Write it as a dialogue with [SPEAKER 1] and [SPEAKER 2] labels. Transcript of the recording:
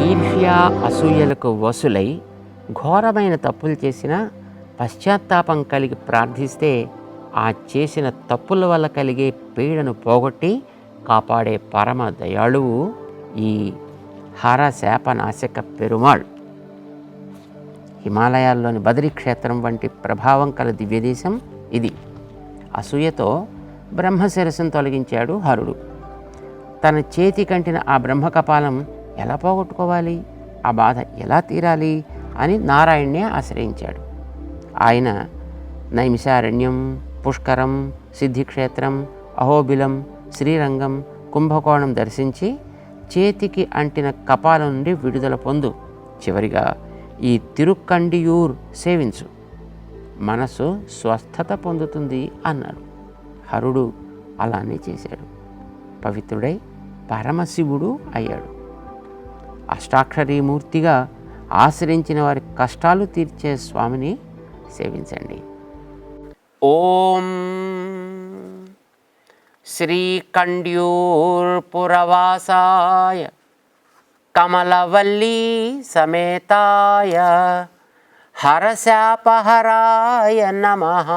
[SPEAKER 1] ఈర్ష్య అసూయలకు వసులై ఘోరమైన తప్పులు చేసినా పశ్చాత్తాపం కలిగి ప్రార్థిస్తే ఆ చేసిన తప్పుల వల్ల కలిగే పీడను పోగొట్టి కాపాడే పరమ దయాళువు ఈ హరశాపనాశక పెరుమాళ్. హిమాలయాల్లోని బదరీ క్షేత్రం వంటి ప్రభావం కల దివ్యదేశం ఇది. అసూయతో బ్రహ్మశిరస్సును తొలగించాడు హరుడు. తన చేతి కంటిన ఆ బ్రహ్మకపాలం ఎలా పోగొట్టుకోవాలి, ఆ బాధ ఎలా తీరాలి అని నారాయణ్ణే ఆశ్రయించాడు. ఆయన నైమిషారణ్యం, పుష్కరం, సిద్ధిక్షేత్రం, అహోబిలం, శ్రీరంగం, కుంభకోణం దర్శించి చేతికి అంటిన కపాలం నుండి విడుదల పొందు. చివరిగా ఈ తిరుక్కండియూర్ సేవించు, మనసు స్వస్థత పొందుతుంది అన్నాడు. హరుడు అలానే చేశాడు. పవిత్రుడై పరమశివుడు అయ్యాడు. అష్టాక్షరీమూర్తిగా ఆశ్రయించిన వారి కష్టాలు తీర్చే స్వామిని సేవించండి. ఓం శ్రీకండ్యూర్పురవాసాయ కమలవల్లీ సమేతాయ హరశాపహరాయ నమః.